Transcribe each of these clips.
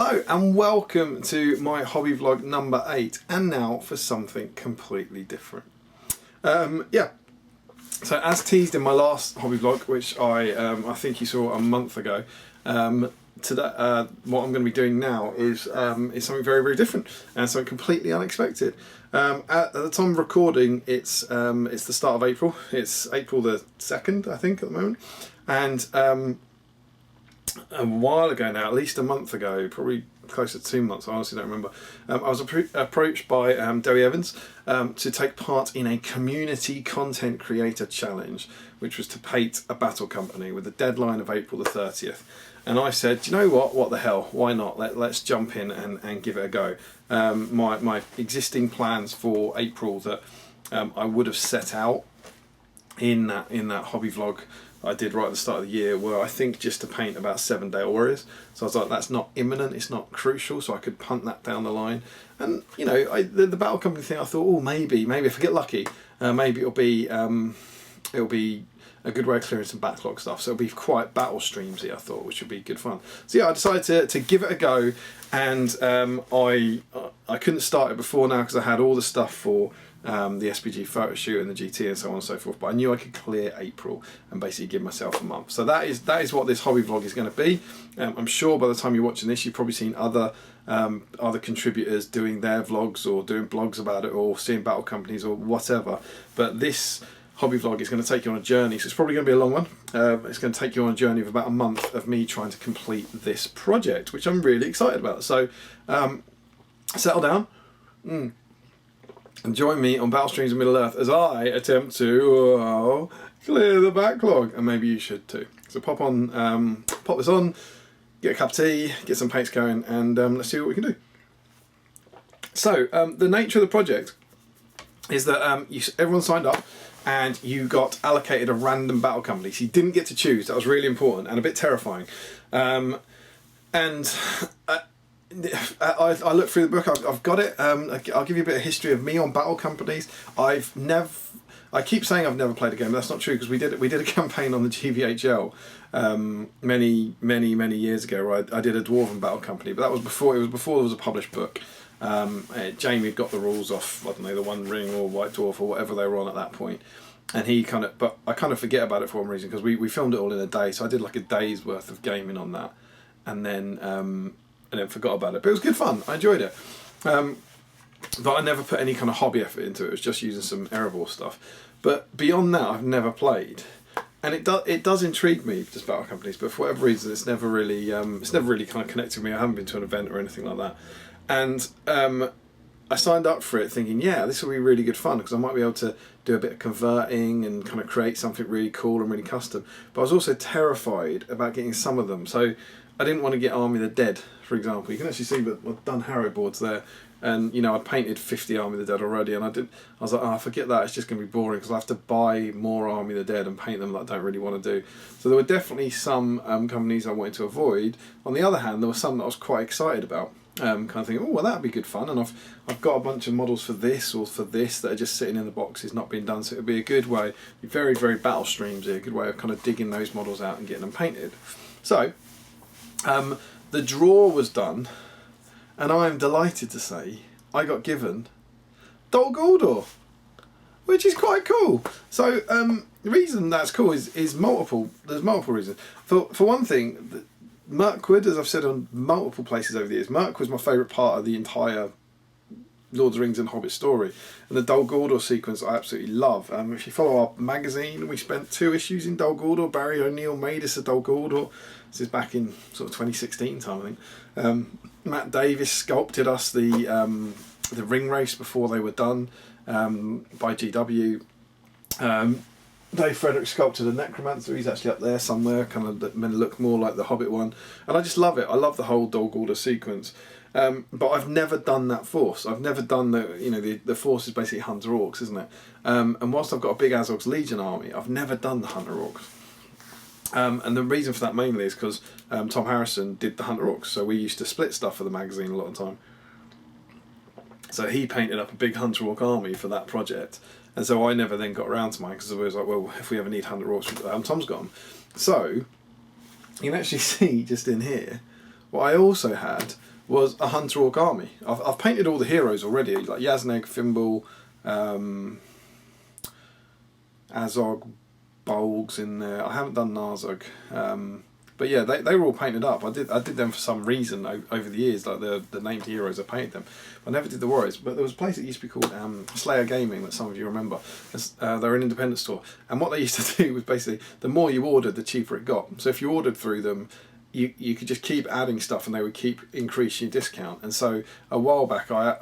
Hello and welcome to my hobby vlog number 8, and now for something completely different. So as teased in my last hobby vlog, which I think you saw a month ago, today what I'm going to be doing now is something very, very different and something completely unexpected. At the time of recording, it's the start of April. It's April the 2nd, I think, at the moment, and a while ago now, at least a month ago, probably closer to 2 months, I honestly don't remember, I was approached by Damian to take part in a community content creator challenge, which was to paint a battle company with a deadline of April the 30th. And I said, do you know what the hell, why not, let's jump in and give it a go. My existing plans for April that I would have set out in that hobby vlog I did right at the start of the year were, I think, just to paint about 7 Dale Warriors. So I was like, that's not imminent, it's not crucial, so I could punt that down the line. And you know, the battle company thing, I thought, oh, maybe if I get lucky, maybe it'll be a good way of clearing some backlog stuff. So it'll be quite battle streamsy, I thought, which would be good fun. So yeah, I decided to give it a go, and I couldn't start it before now because I had all the stuff for the SPG photo shoot and the GT and so on and so forth, but I knew I could clear April and basically give myself a month. So that is what this hobby vlog is going to be. I'm sure by the time you're watching this, you've probably seen other contributors doing their vlogs or doing blogs about it or seeing battle companies or whatever, but this hobby vlog is going to take you on a journey, so it's probably going to be a long one. It's going to take you on a journey of about a month of me trying to complete this project, which I'm really excited about. So settle down and join me on Battle Streams of Middle-earth as I attempt to clear the backlog, and maybe you should too. So pop this on, get a cup of tea, get some paints going, and let's see what we can do. So the nature of the project is that everyone signed up and you got allocated a random battle company. So you didn't get to choose. That was really important and a bit terrifying. I looked through the book. I've got it. I'll give you a bit of history of me on battle companies. I keep saying I've never played a game, but that's not true, because we did a campaign on the GVHL many years ago where I did a dwarven battle company, but that was before there was a published book. Jamie got the rules off, I don't know, the One Ring or White Dwarf or whatever they were on at that point, and but I kind of forget about it for one reason, because we filmed it all in a day, so I did like a day's worth of gaming on that, and then forgot about it. But it was good fun. I enjoyed it. But I never put any kind of hobby effort into it. It was just using some Erebor stuff. But beyond that, I've never played. And it does intrigue me, just battle companies, but for whatever reason, it's never really kind of connected with me. I haven't been to an event or anything like that. And I signed up for it thinking, yeah, this will be really good fun, because I might be able to do a bit of converting and kind of create something really cool and really custom. But I was also terrified about getting some of them. So I didn't want to get Army of the Dead, for example. You can actually see that I've done Harrow boards there, and you know, I'd painted 50 Army of the Dead already, and I was like, oh, forget that, it's just going to be boring, because I have to buy more Army of the Dead and paint them that I don't really want to do. So there were definitely some companies I wanted to avoid. On the other hand, there were some that I was quite excited about, kind of thinking, oh, well, that'd be good fun, and I've got a bunch of models for this or for this that are just sitting in the boxes not being done, so it would be a good way, very, very battle streamsy, a good way of kind of digging those models out and getting them painted. So the draw was done, and I am delighted to say I got given Dol Guldur, which is quite cool. So the reason that's cool is multiple. There's multiple reasons. For one thing, Mirkwood, as I've said on multiple places over the years, Mirkwood's my favourite part of the entire Lord of the Rings and Hobbit story, and the Dol Guldur sequence I absolutely love. If you follow our magazine, we spent 2 issues in Dol Guldur. Barry O'Neill made us a Dol Guldur. This is back in sort of 2016 time, I think. Matt Davis sculpted us the ring race before they were done by GW. Dave Frederick sculpted a Necromancer. He's actually up there somewhere, kind of meant to look more like the Hobbit one. And I just love it. I love the whole Dol Guldur sequence. But I've never done that force. I've never done the force is basically Hunter Orcs, isn't it? And whilst I've got a big Azog's Legion army, I've never done the Hunter Orcs. And the reason for that mainly is because Tom Harrison did the Hunter Orcs, so we used to split stuff for the magazine a lot of the time. So he painted up a big Hunter Orc army for that project, and so I never then got around to mine, because I was like, well, if we ever need Hunter Orcs, Tom's got them. So you can actually see just in here what I also had was a Hunter Orc army. I've painted all the heroes already, like Yazneg, Fimble, Azog, Bolgs in there. I haven't done Narzog. But yeah, they were all painted up. I did them for some reason over the years, like the named heroes. I painted them. I never did the warriors. But there was a place that used to be called Slayer Gaming that some of you remember. They're an independent store, and what they used to do was basically the more you ordered, the cheaper it got. So if you ordered through them, you could just keep adding stuff, and they would keep increasing your discount. And so a while back, I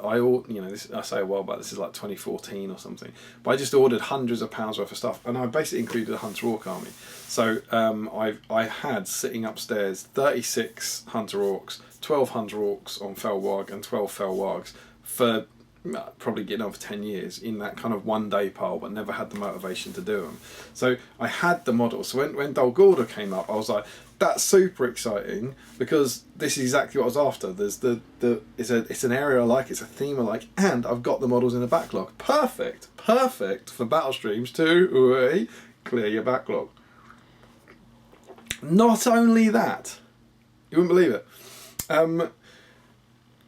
say a while back, this is like 2014 or something. But I just ordered hundreds of pounds worth of stuff, and I basically included a Hunter Orc army. So I had sitting upstairs 36 Hunter Orcs, 12 Hunter Orcs on Fel Warg, and 12 Fel Wargs for probably getting on for 10 years in that kind of one day pile, but never had the motivation to do them. So I had the model. So when Dol Guldur came up, I was like, that's super exciting, because this is exactly what I was after. There's it's an area I like, it's a theme I like, and I've got the models in the backlog. Perfect for battle streams to clear your backlog. Not only that, you wouldn't believe it.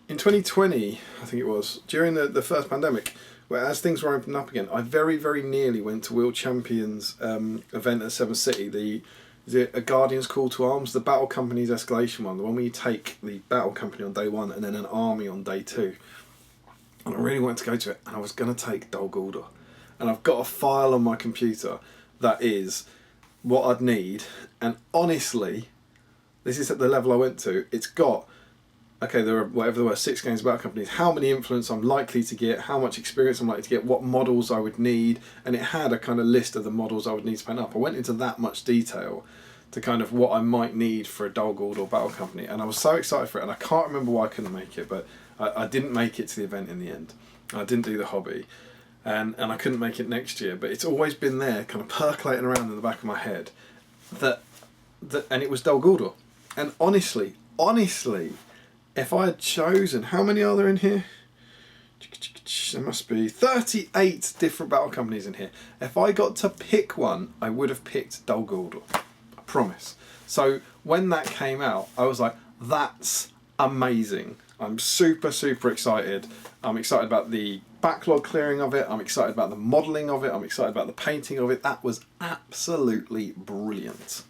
In 2020, I think it was, during the first pandemic, where as things were opening up again, I very, very nearly went to World Champions event at Seven City, a Guardian's Call to Arms, the Battle Company's escalation one, the one where you take the Battle Company on day one and then an army on day two. And I really wanted to go to it, and I was going to take Dol Guldur. And I've got a file on my computer that is what I'd need, and honestly, this is at the level I went to, it's got, okay, there were 6 games of Battle Companies, how many influence I'm likely to get, how much experience I'm likely to get, what models I would need, and it had a kind of list of the models I would need to paint up. I went into that much detail to kind of what I might need for a Dol Guldur Battle Company, and I was so excited for it, and I can't remember why I couldn't make it, but I didn't make it to the event in the end. I didn't do the hobby, and I couldn't make it next year, but it's always been there, kind of percolating around in the back of my head, and it was Dol Guldur. And honestly, if I had chosen, how many are there in here? There must be 38 different Battle Companies in here. If I got to pick one, I would have picked Dol Guldur. I promise. So when that came out, I was like, that's amazing. I'm super, super excited. I'm excited about the backlog clearing of it. I'm excited about the modelling of it. I'm excited about the painting of it. That was absolutely brilliant.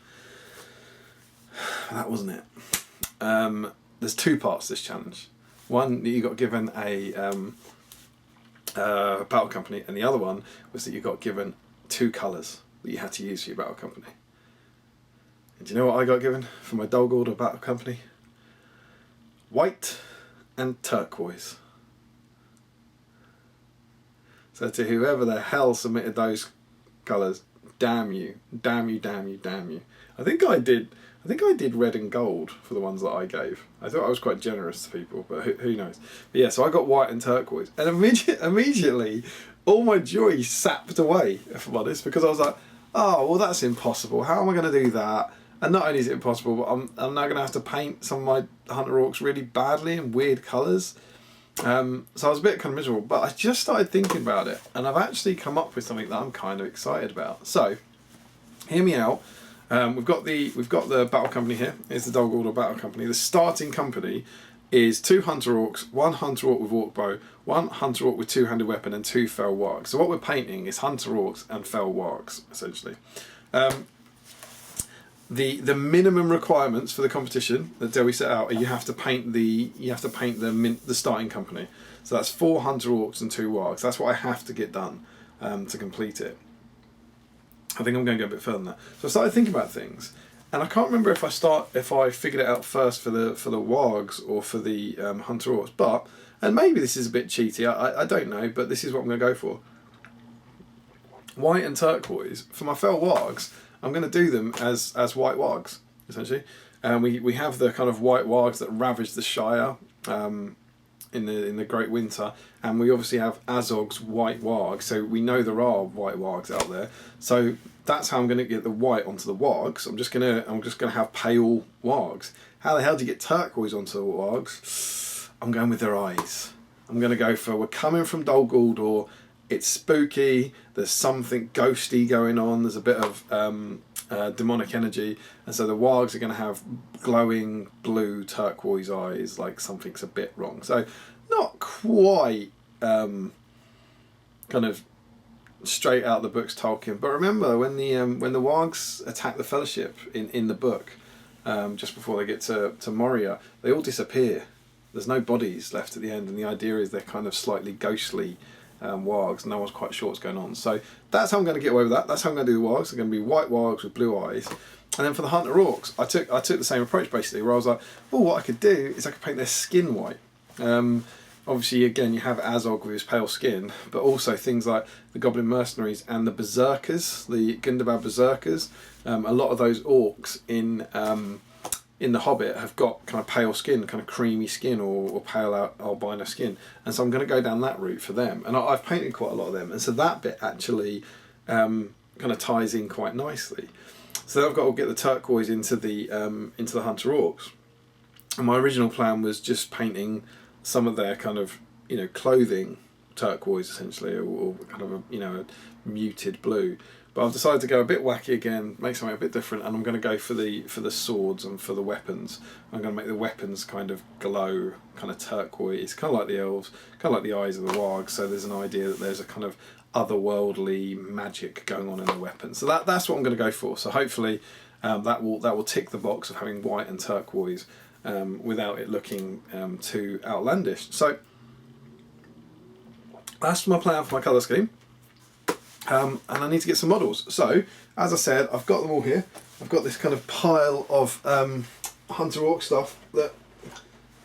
That wasn't it. There's 2 parts to this challenge. One, you got given a Battle Company, and the other one was that you got given 2 colours that you had to use for your Battle Company. And do you know what I got given for my Dol Guldur Battle Company? White and turquoise. So to whoever the hell submitted those colours, damn you, damn you, damn you, damn you. I think I did red and gold for the ones that I gave. I thought I was quite generous to people, but who knows. But yeah, so I got white and turquoise, and immediately all my joy sapped away, if I'm honest, because I was like, oh, well, that's impossible. How am I going to do that? And not only is it impossible, but I'm now going to have to paint some of my Hunter Orcs really badly in weird colours. So I was a bit kind of miserable, but I just started thinking about it, and I've actually come up with something that I'm kind of excited about. So, hear me out. We've got the Battle Company here. It's the Dol Guldur Battle Company. The starting company is 2 Hunter Orcs, 1 Hunter Orc with Orc Bow, 1 Hunter Orc with 2-handed weapon, and 2 Fel Wargs. So what we're painting is Hunter Orcs and Fel Wargs, essentially. The minimum requirements for the competition that Dewi set out are you have to paint the starting company. So that's 4 Hunter Orcs and 2 Wargs. That's what I have to get done to complete it. I think I'm going to go a bit further than that. So I started thinking about things, and I can't remember if I figured it out first for the Wargs or for the Hunter Orcs. And maybe this is a bit cheaty. I don't know, but this is what I'm going to go for. White and turquoise for my Fel Wargs. I'm going to do them as white wargs, essentially. We have the kind of white wargs that ravage the Shire in the Great Winter, and we obviously have Azog's white wargs, so we know there are white wargs out there. So that's how I'm going to get the white onto the wargs. I'm just going to have pale wargs. How the hell do you get turquoise onto the wargs? I'm going with their eyes. I'm going to go for, we're coming from Dol Guldur. It's spooky, there's something ghosty going on, there's a bit of demonic energy, and so the wargs are going to have glowing blue turquoise eyes, like something's a bit wrong. So not quite kind of straight out the books Tolkien, but remember when the wargs attack the Fellowship in the book, just before they get to Moria, they all disappear. There's no bodies left at the end, and the idea is they're kind of slightly ghostly wargs. No one's quite sure what's going on. So that's how I'm going to get away with that. That's how I'm going to do the wargs. They're going to be white wargs with blue eyes. And then for the hunter orcs, I took the same approach basically, where I was like, well, what I could do is I could paint their skin white. Obviously, again, you have Azog with his pale skin, but also things like the Goblin Mercenaries and the Berserkers, the Gundabad Berserkers. A lot of those orcs in The Hobbit have got kind of pale skin, kind of creamy skin, or pale albino skin. And so I'm going to go down that route for them. And I've painted quite a lot of them. And so that bit actually kind of ties in quite nicely. So I've got to get the turquoise into the hunter orcs. And my original plan was just painting some of their kind of, clothing turquoise essentially, or kind of a muted blue. But I've decided to go a bit wacky again, make something a bit different, and I'm going to go for the swords and for the weapons. I'm going to make the weapons kind of glow, kind of turquoise, kind of like the elves, kind of like the eyes of the wargs. So there's an idea that there's a kind of otherworldly magic going on in the weapons. So that's what I'm going to go for. So hopefully that will tick the box of having white and turquoise. Without it looking too outlandish. So that's my plan for my colour scheme, and I need to get some models. So as I said, I've got them all here. I've got this kind of pile of hunter orc stuff that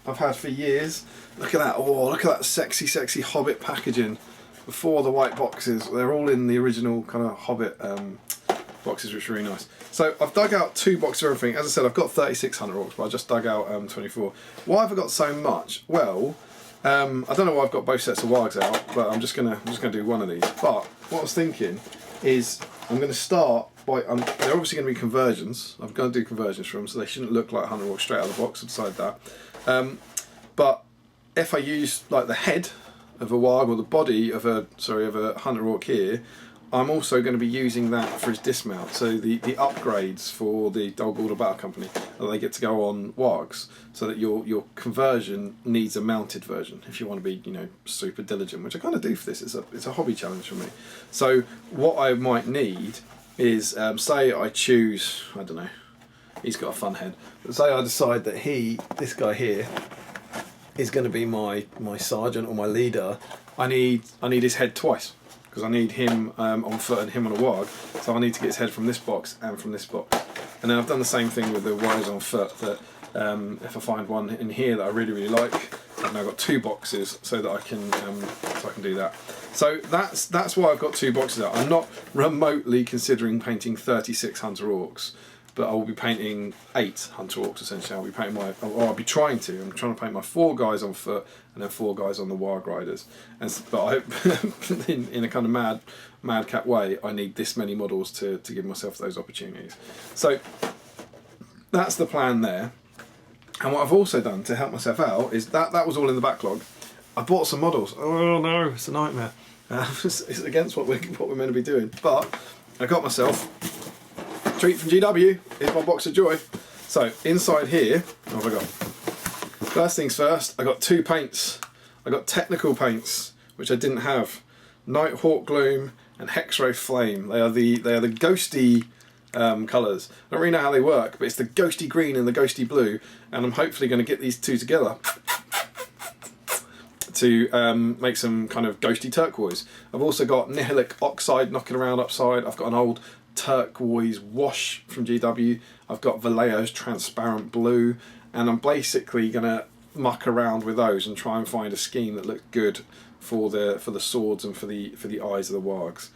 I've had for years. Look at that! Oh, look at that sexy Hobbit packaging. Before the white boxes, they're all in the original kind of Hobbit boxes, which are really nice. So I've dug out 2 boxes of everything. As I said, I've got 36 hunter orcs, but I just dug out 24. Why have I got so much? Well, I don't know why I've got both sets of wargs out, but I'm just gonna do one of these. But what I was thinking is I'm going to start by they're obviously going to be conversions. I'm going to do conversions for them, so they shouldn't look like hunter orcs straight out of the box. I've decided that. But if I use like the head of a warg or the body of a hunter orc here, I'm also going to be using that for his dismount. So the upgrades for the Dol Guldur Battle Company, they get to go on wargs, so that your conversion needs a mounted version if you want to be super diligent, which I kind of do for this. It's a hobby challenge for me. So what I might need is say I choose, I don't know, he's got a fun head, but say I decide that this guy here is going to be my sergeant or my leader. I need his head twice, because I need him on foot and him on a warg, so I need to get his head from this box and from this box. And then I've done the same thing with the wargs on foot, that if I find one in here that I really like, I've now got 2 boxes so that I can do that. So that's why I've got 2 boxes out. I'm not remotely considering painting 36 hunter orcs, but I will be painting 8 hunter orcs essentially. I'll be painting I'm trying to paint my 4 guys on foot and then 4 guys on the warg riders. But I hope in a kind of madcap way, I need this many models to give myself those opportunities. So that's the plan there. And what I've also done to help myself out is that was all in the backlog. I bought some models. Oh no, it's a nightmare. It's against what we're meant to be doing. But I got myself treat from GW. Here's my box of joy. So inside here, what have I got? First things first, I got 2 paints. I got technical paints, which I didn't have. Nighthawk Gloom and Hexro Flame. They are the ghosty colours. I don't really know how they work, but it's the ghosty green and the ghosty blue, and I'm hopefully going to get these 2 together to make some kind of ghosty turquoise. I've also got Nihilic Oxide knocking around upside. I've got an old turquoise wash from GW. I've got Vallejo's transparent blue, and I'm basically going to muck around with those and try and find a scheme that looks good for the swords and for the eyes of the wargs.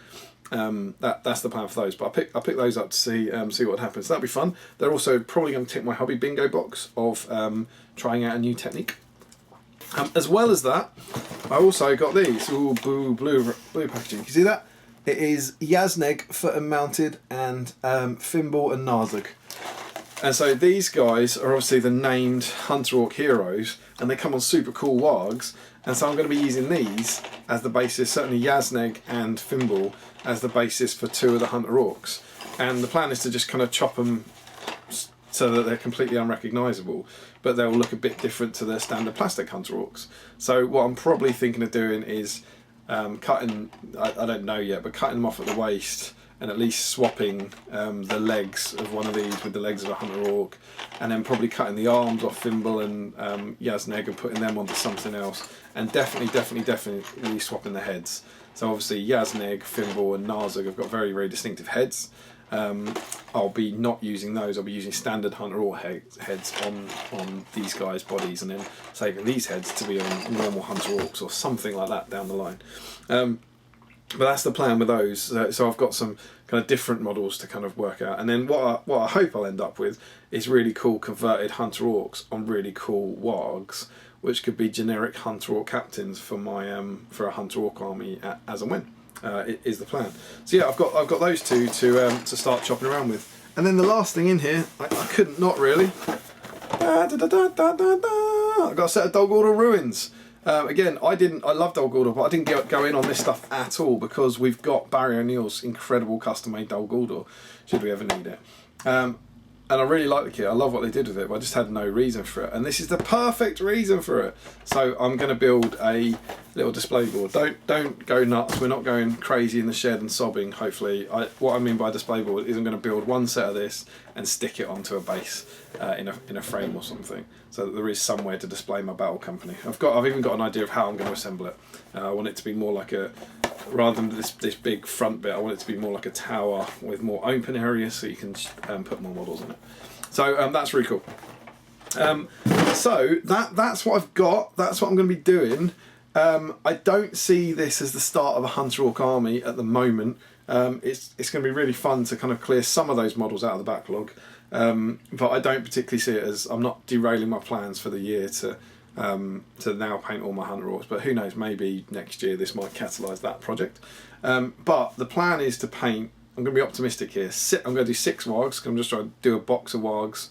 That's the plan for those. But I pick those up to see what happens. That'll be fun. They're also probably going to tick my hobby bingo box of trying out a new technique. As well as that, I also got these. Ooh, blue packaging. Can you see that? It is Yazneg foot and mounted, and Fimbul and Narzug. And so these guys are obviously the named Hunter Orc heroes, and they come on super cool wargs. And so I'm going to be using these as the basis, certainly Yazneg and Fimbul, as the basis for 2 of the Hunter Orcs. and the plan is to just kind of chop them so that they're completely unrecognisable, but they'll look a bit different to their standard plastic Hunter Orcs. So what I'm probably thinking of doing is cutting, I don't know yet, but cutting them off at the waist and at least swapping the legs of one of these with the legs of a Hunter Orc, and then probably cutting the arms off Thimble and Yazneg and putting them onto something else, and definitely swapping the heads. So obviously Yazneg, Thimble and Narzug have got very, very distinctive heads. I'll be not using those. I'll be using standard Hunter Orc heads on these guys' bodies, and then saving these heads to be on normal Hunter Orcs or something like that down the line. But that's the plan with those. So I've got some kind of different models to kind of work out, and then what I hope I'll end up with is really cool converted Hunter Orcs on really cool wargs, which could be generic Hunter Orc captains for my for a Hunter Orc army as and when. Is the plan. So yeah, I've got those two to start chopping around with, and then the last thing in here, I couldn't not really. I've got a set of Dol Guldur ruins. Again, I love Dol Guldur, but I didn't go in on this stuff at all because we've got Barry O'Neill's incredible custom-made Dol Guldur, should we ever need it. And I really like the kit. I love what they did with it, but I just had no reason for it. And this is the perfect reason for it. So I'm going to build a little display board. Don't go nuts. We're not going crazy in the shed and sobbing, hopefully. What I mean by display board is I'm going to build one set of this and stick it onto a base in a frame or something, so that there is somewhere to display my battle company. I've even got an idea of how I'm going to assemble it. I want it to be more like rather than this big front bit, I want it to be more like a tower with more open areas, so you can put more models in it. So that's really cool. So that's what I've got. That's what I'm going to be doing. I don't see this as the start of a Hunter Orc army at the moment. It's going to be really fun to kind of clear some of those models out of the backlog, but I don't particularly see it as, I'm not derailing my plans for the year to now paint all my Hunter Orcs, but who knows, maybe next year this might catalyse that project. But the plan is to paint, I'm going to be optimistic here, I'm going to do 6 wargs, because I'm just trying to do a box of wargs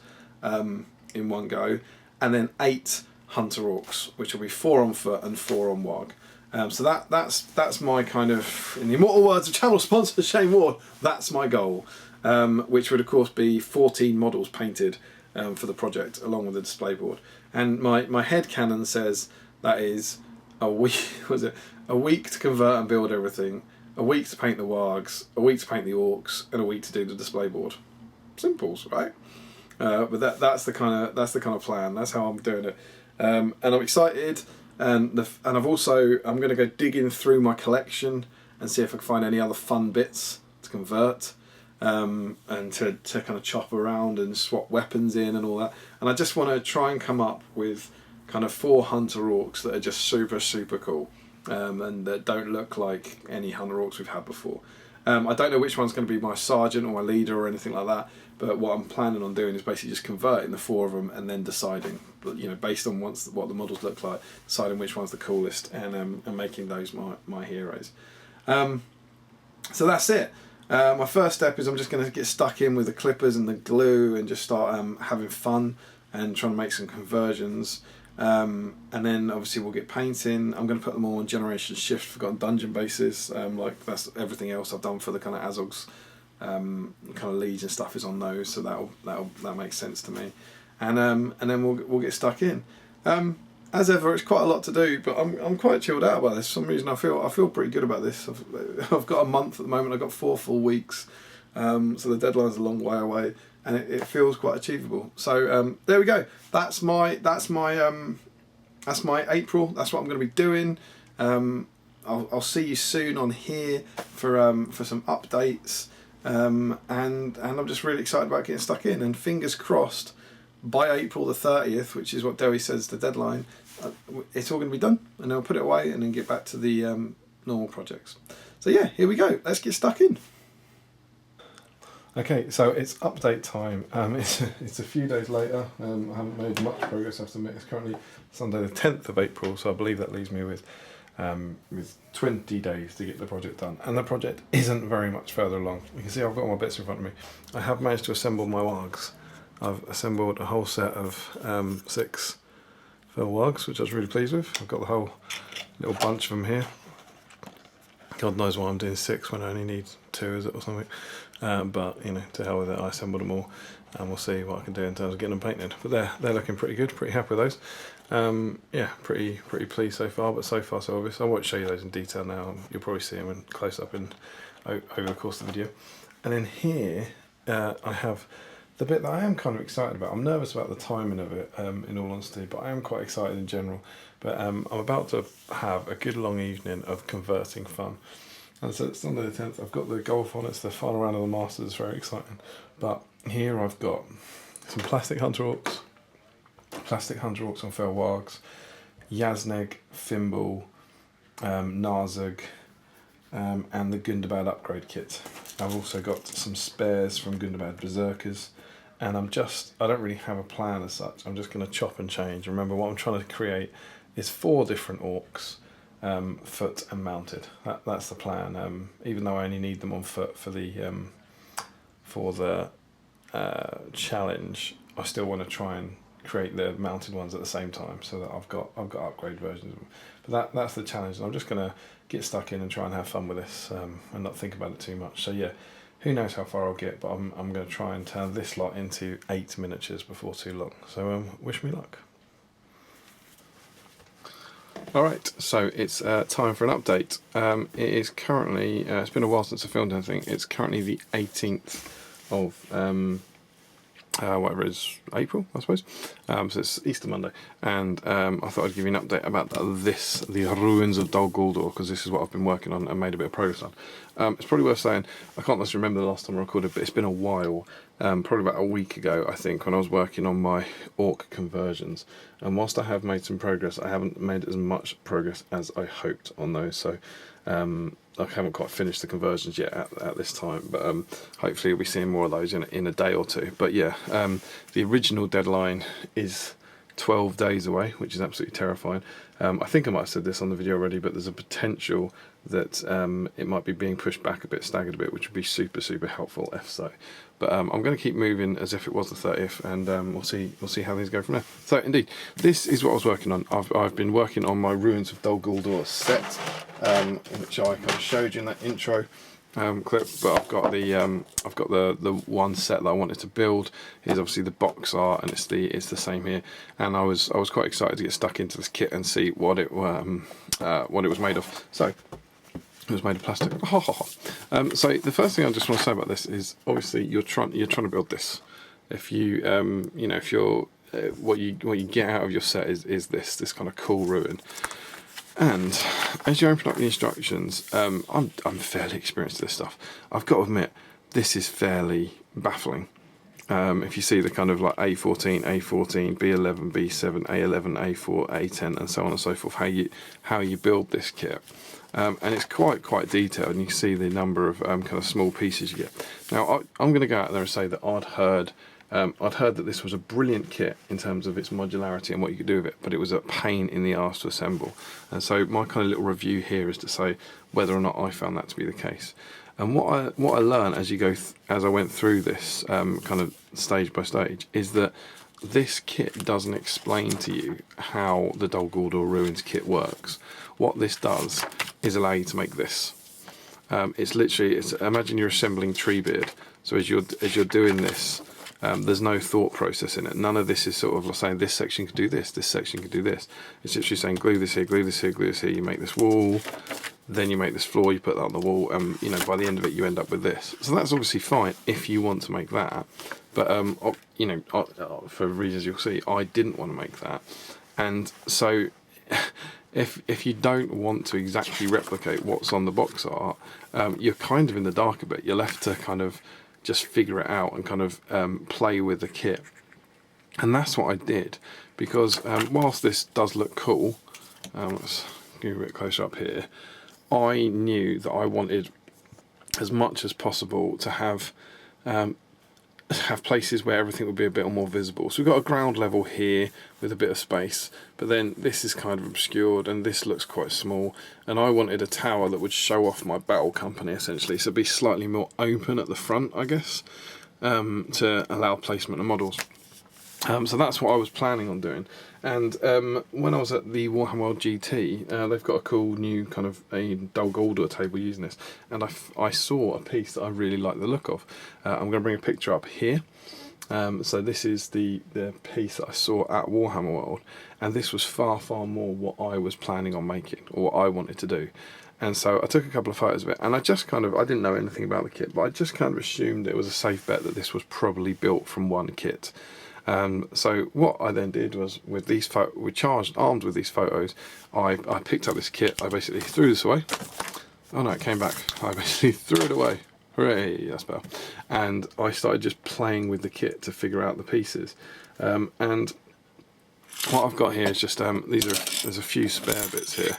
in one go, and then 8 Hunter Orcs, which will be 4 on foot and 4 on warg. So that's my kind of, in the immortal words of channel sponsor Shane Ward, that's my goal, which would of course be 14 models painted for the project along with the display board. And my head canon says that is a week a week to convert and build everything, a week to paint the wargs, a week to paint the orcs, and a week to do the display board. Simples, right? But that's the kind of plan. That's how I'm doing it, and I'm excited. And I'm going to go digging through my collection and see if I can find any other fun bits to convert, and to kind of chop around and swap weapons in and all that. And I just want to try and come up with kind of 4 Hunter Orcs that are just super cool, and that don't look like any Hunter Orcs we've had before. I don't know which one's going to be my sergeant or my leader or anything like that, but what I'm planning on doing is basically just converting the 4 of them and then deciding, based on what the models look like, deciding which one's the coolest, and making those my heroes. So that's it. My first step is I'm just going to get stuck in with the clippers and the glue and just start having fun and trying to make some conversions. And then obviously we'll get painting. I'm going to put them all on Generation Shift Forgotten Dungeon bases. Like that's everything else I've done for the kind of Azog's kind of Legion stuff is on those, so that makes sense to me. And then we'll get stuck in. As ever, it's quite a lot to do, but I'm quite chilled out about this. For some reason, I feel pretty good about this. I've got a month at the moment. I've got 4 full weeks, so the deadline's a long way away, and it feels quite achievable. So there we go. That's my April. That's what I'm going to be doing. I'll see you soon on here for some updates, and I'm just really excited about getting stuck in. And fingers crossed, by April the 30th, which is what Dowie says the deadline, it's all going to be done, and then I'll put it away and then get back to the normal projects. So yeah, here we go. Let's get stuck in. Okay, so it's update time. It's a few days later. I haven't made much progress, I have to admit. It's currently Sunday the 10th of April, so I believe that leaves me with 20 days to get the project done. And the project isn't very much further along. You can see I've got all my bits in front of me. I have managed to assemble my wargs. I've assembled a whole set of 6 fell wargs, which I was really pleased with. I've got the whole little bunch of them here. God knows why I'm doing 6 when I only need 2, is it, or something? But you know, to hell with it. I assembled them all, and we'll see what I can do in terms of getting them painted. But they're looking pretty good. Pretty happy with those. Yeah, pretty pleased so far. But so far so obvious. I won't show you those in detail now. You'll probably see them in close up over the course of the video. And then here I have the bit that I am kind of excited about. I'm nervous about the timing of it, in all honesty, but I am quite excited in general. But I'm about to have a good long evening of converting fun. And so it's Sunday the 10th, I've got the golf on, it's the final round of the Masters, it's very exciting. But here I've got some plastic Hunter Hawks on Fel Wargs, Yasneg, Thimble, Narzug, and the Gundabad upgrade kit. I've also got some spares from Gundabad Berserkers, and I don't really have a plan as such. I'm just going to chop and change. Remember, what I'm trying to create is 4 different orcs, foot and mounted. That's the plan. Even though I only need them on foot for the challenge, I still want to try and create the mounted ones at the same time, so that I've got upgrade versions of them. But that's the challenge, and I'm just going to get stuck in and try and have fun with this, and not think about it too much. So yeah, who knows how far I'll get, but I'm going to try and turn this lot into 8 miniatures before too long. So wish me luck. Alright, so it's time for an update. It is currently, it's been a while since I filmed anything, it's currently the 18th of whatever it is, April, I suppose. So it's Easter Monday, and I thought I'd give you an update about the ruins of Dol Guldur, because this is what I've been working on and made a bit of progress on. It's probably worth saying, I can't necessarily remember the last time I recorded, but it's been a while, probably about a week ago, I think, when I was working on my orc conversions. And whilst I have made some progress, I haven't made as much progress as I hoped on those. So I haven't quite finished the conversions yet at this time, but hopefully we'll be seeing more of those in a day or two. But yeah, the original deadline is 12 days away, which is absolutely terrifying. I think I might have said this on the video already, but there's a potential that it might be being pushed back a bit, staggered a bit, which would be super helpful if so. But I'm going to keep moving as if it was the 30th, and we'll see how things go from there. So indeed, this is what I was working on. I've been working on my Ruins of Dol Guldur set, which I kind of showed you in that intro clip. But I've got the one set that I wanted to build. Is obviously the box art, and it's the same here. And I was quite excited to get stuck into this kit and see what it was made of. So. It was made of plastic. So the first thing I just want to say about this is, obviously you're trying to build this. If you you know, if you're what you get out of your set is this kind of cool ruin. And as you open up the instructions, I'm fairly experienced with this stuff. I've got to admit, this is fairly baffling. If you see the kind of like A14, A14, B11, B7, A11, A4, A10, and so on and so forth, how you build this kit. And it's quite detailed, and you can see the number of kind of small pieces you get. Now, I'm going to go out there and say that I'd heard that this was a brilliant kit in terms of its modularity and what you could do with it, but it was a pain in the arse to assemble. And so my kind of little review here is to say whether or not I found that to be the case. And what I learned as I went through this kind of stage by stage is that this kit doesn't explain to you how the Dol Guldur Ruins kit works. What this does is allow you to make this. It's literally, imagine you're assembling Treebeard. So as you're doing this, there's no thought process in it. None of this is sort of saying this section could do this section could do this. It's literally saying glue this here, glue this here, glue this here. You make this wall, then you make this floor, you put that on the wall, and you know, by the end of it you end up with this. So that's obviously fine if you want to make that, but you know, for reasons you'll see, I didn't want to make that. And so if you don't want to exactly replicate what's on the box art, you're kind of in the dark a bit. You're left to kind of just figure it out and kind of play with the kit. And that's what I did, because whilst this does look cool, let's get a bit closer up here, I knew that I wanted as much as possible to have places where everything would be a bit more visible. So we've got a ground level here with a bit of space, but then this is kind of obscured and this looks quite small, and I wanted a tower that would show off my battle company essentially, so be slightly more open at the front, I guess, to allow placement of models. So that's what I was planning on doing. And when I was at the Warhammer World GT, they've got a cool new kind of a Dol Guldur table using this, and I saw a piece that I really like the look of. I'm going to bring a picture up here. So this is the piece that I saw at Warhammer World, and this was far more what I was planning on making, or what I wanted to do. And so I took a couple of photos of it, and I didn't know anything about the kit, but I just kind of assumed it was a safe bet that this was probably built from one kit. So what I then did was, with these armed with these photos, I picked up this kit. I basically threw this away. Oh no, it came back. I basically threw it away. Hooray, that's better. And I started just playing with the kit to figure out the pieces. And what I've got here is just there's a few spare bits here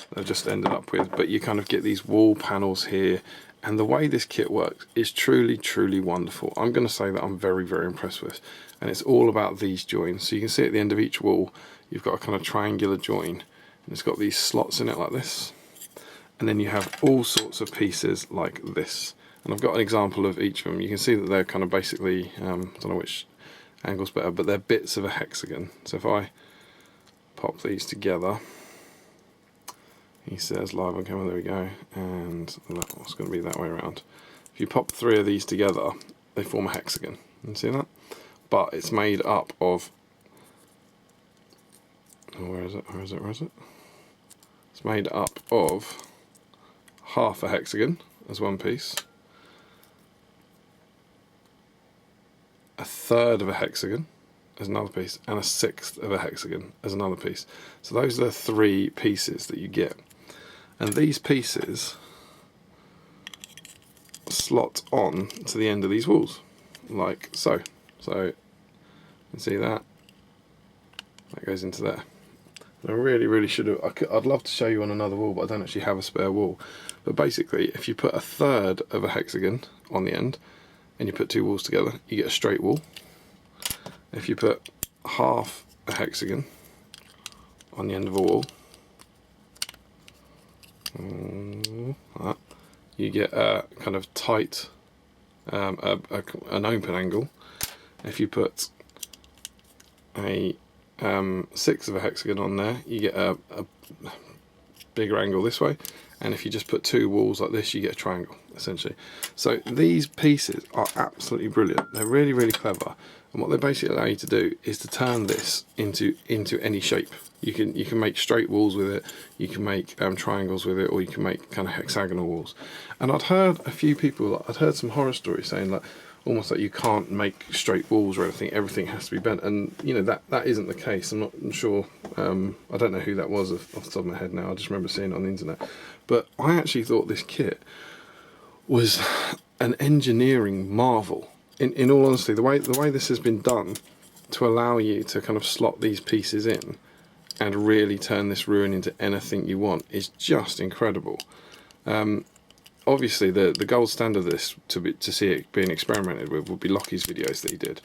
that I've just ended up with, but you kind of get these wall panels here, and the way this kit works is truly wonderful. I'm going to say that I'm very impressed with, and it's all about these joins. So you can see at the end of each wall you've got a kind of triangular join, and it's got these slots in it like this, and then you have all sorts of pieces like this. And I've got an example of each of them. You can see that they're kind of basically, I don't know which angle's better, but they're bits of a hexagon. So if I pop these together, he says live on camera, there we go, and it's going to be that way around. If you pop 3 of these together, they form a hexagon. You can see that? But it's made up of, where is it? It's made up of half a hexagon as one piece, a third of a hexagon as another piece, and a sixth of a hexagon as another piece. So those are the 3 pieces that you get. And these pieces slot on to the end of these walls, like so. So you can see that goes into there. And I really should have, I'd love to show you on another wall, but I don't actually have a spare wall. But basically, if you put a third of a hexagon on the end, and you put 2 walls together, you get a straight wall. If you put half a hexagon on the end of a wall, like that, you get a kind of tight, an open angle. If you put a 1/6 of a hexagon on there, you get a bigger angle this way. And if you just put 2 walls like this, you get a triangle, essentially. So these pieces are absolutely brilliant. They're really clever. And what they basically allow you to do is to turn this into any shape. You can make straight walls with it, you can make triangles with it, or you can make kind of hexagonal walls. And I'd heard a few people, I'd heard some horror stories saying like, almost like you can't make straight walls or anything, everything has to be bent, and you know that isn't the case. I'm not sure, I don't know who that was off the top of my head now, I just remember seeing it on the internet. But I actually thought this kit was an engineering marvel. In all honesty, the way this has been done to allow you to kind of slot these pieces in and really turn this ruin into anything you want is just incredible. Obviously, the gold standard of this, to see it being experimented with, would be Lockie's videos that he did,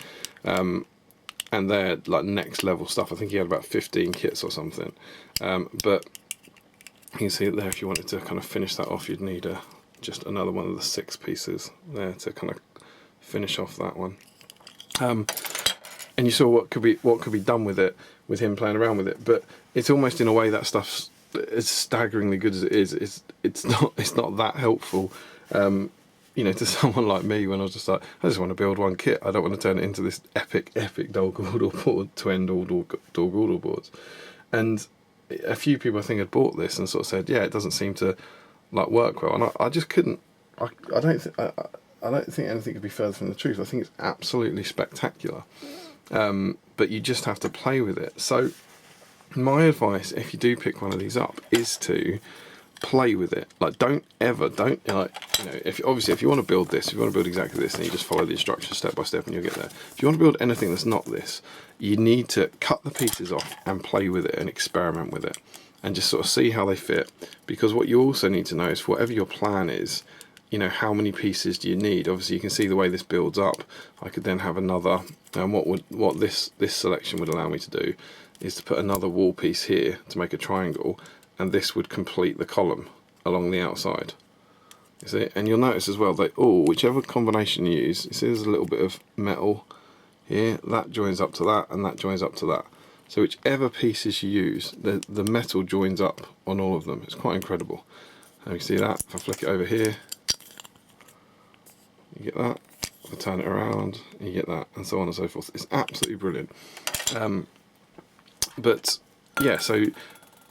and they're like next level stuff. I think he had about 15 kits or something. But you can see it there. If you wanted to kind of finish that off, you'd need just another one of the 6 pieces there to kind of finish off that one. And you saw what could be done with it, with him playing around with it. But it's almost in a way that stuff's, as staggeringly good as it is, it's not that helpful, you know, to someone like me, when I was just like, I just want to build one kit. I don't want to turn it into this epic Dol Guldur board to end all Dol Guldur boards. And a few people I think had bought this and sort of said, yeah, it doesn't seem to like work well, and I just couldn't. I don't think anything could be further from the truth. I think it's absolutely spectacular, but you just have to play with it. So my advice, if you do pick one of these up, is to play with it. Like, don't like, you know, if you want to build this, if you want to build exactly this, then you just follow the instructions step by step and you'll get there. If you want to build anything that's not this, you need to cut the pieces off and play with it and experiment with it and just sort of see how they fit. Because what you also need to know is, whatever your plan is, you know, how many pieces do you need? Obviously you can see the way this builds up. I could then have another, and what this selection would allow me to do is to put another wall piece here to make a triangle, and this would complete the column along the outside. You see, and you'll notice as well that whichever combination you use, you see there's a little bit of metal here, that joins up to that, and that joins up to that. So whichever pieces you use, the metal joins up on all of them. It's quite incredible. And you see that, if I flick it over here, you get that. If I turn it around, you get that, and so on and so forth. It's absolutely brilliant. But yeah, so,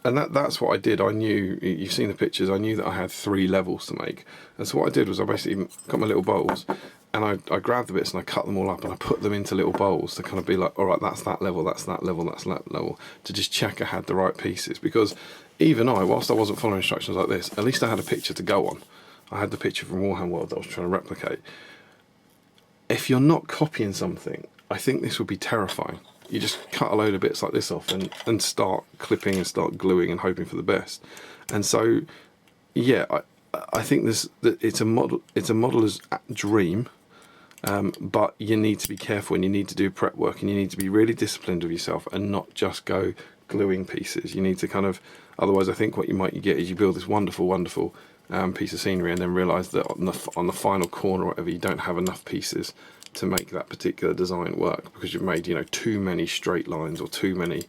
and that's what I did. I knew, you've seen the pictures, I knew that I had 3 levels to make. And so what I did was I basically got my little bowls, and I grabbed the bits and I cut them all up and I put them into little bowls to kind of be like, alright, that's that level, that's that level, that's that level, to just check I had the right pieces. Because even whilst I wasn't following instructions like this, at least I had a picture to go on. I had the picture from Warhammer World that I was trying to replicate. If you're not copying something, I think this would be terrifying. You just cut a load of bits like this off and start clipping and start gluing and hoping for the best. And so, yeah, I think it's a modeller's dream, but you need to be careful and you need to do prep work and you need to be really disciplined with yourself and not just go gluing pieces. You need to kind of, otherwise I think what you might get is you build this wonderful, wonderful piece of scenery and then realise that on the final corner or whatever you don't have enough pieces to make that particular design work because you've made, you know, too many straight lines or too many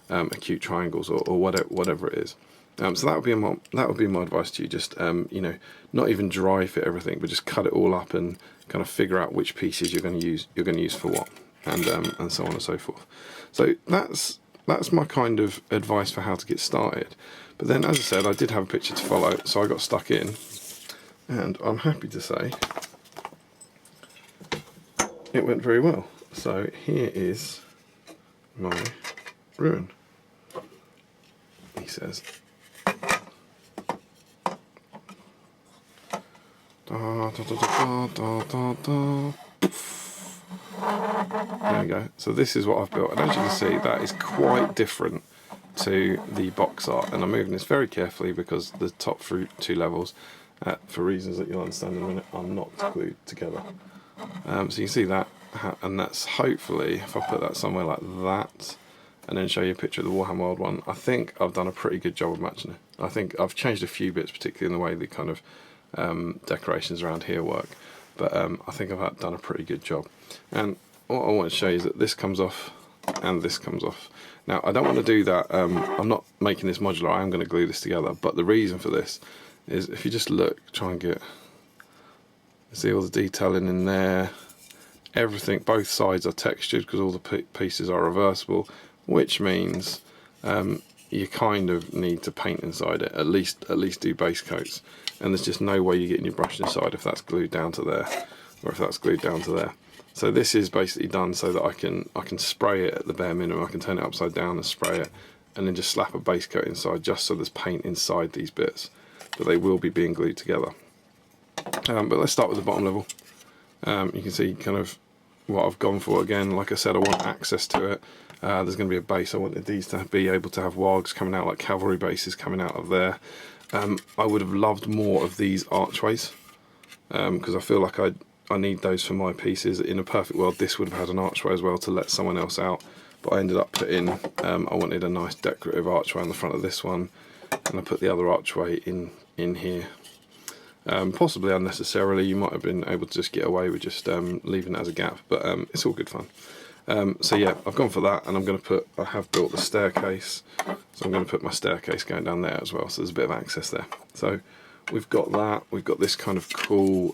acute triangles or whatever it is. So that would be my advice to you. Just you know, not even dry fit everything, but just cut it all up and kind of figure out which pieces you're going to use for what, and so on and so forth. So that's my kind of advice for how to get started. But then, as I said, I did have a picture to follow, so I got stuck in, and I'm happy to say it went very well. So here is my ruin. He says, da, da, da, da, da, da. There we go. So this is what I've built, and as you can see, that is quite different to the box art, and I'm moving this very carefully because the top 2 levels, for reasons that you'll understand in a minute, are not glued together. So you can see that, and that's hopefully, if I put that somewhere like that, and then show you a picture of the Warhammer World one, I think I've done a pretty good job of matching it. I think I've changed a few bits, particularly in the way the kind of decorations around here work, but I think I've done a pretty good job. And what I want to show you is that this comes off and this comes off. Now I don't want to do that, I'm not making this modular, I am going to glue this together, but the reason for this is if you just look, try and see all the detailing in there, everything, both sides are textured because all the pieces are reversible, which means you kind of need to paint inside it, at least do base coats, and there's just no way you're getting your brush inside if that's glued down to there or if that's glued down to there. So this is basically done so that I can spray it at the bare minimum. I can turn it upside down and spray it and then just slap a base coat inside just so there's paint inside these bits, but they will be being glued together. But let's start with the bottom level. You can see kind of what I've gone for. Again, like I said, I want access to it. There's going to be a base. I wanted these to be able to have wargs coming out, like cavalry bases coming out of there. I would have loved more of these archways because I feel like I need those for my pieces. In a perfect world, this would have had an archway as well to let someone else out, but I ended up putting, I wanted a nice decorative archway on the front of this one, and I put the other archway in here. Possibly unnecessarily, you might have been able to just get away with just leaving it as a gap, but it's all good fun. So yeah, I've gone for that, and I have built the staircase, so I'm going to put my staircase going down there as well, so there's a bit of access there. So we've got that, we've got this kind of cool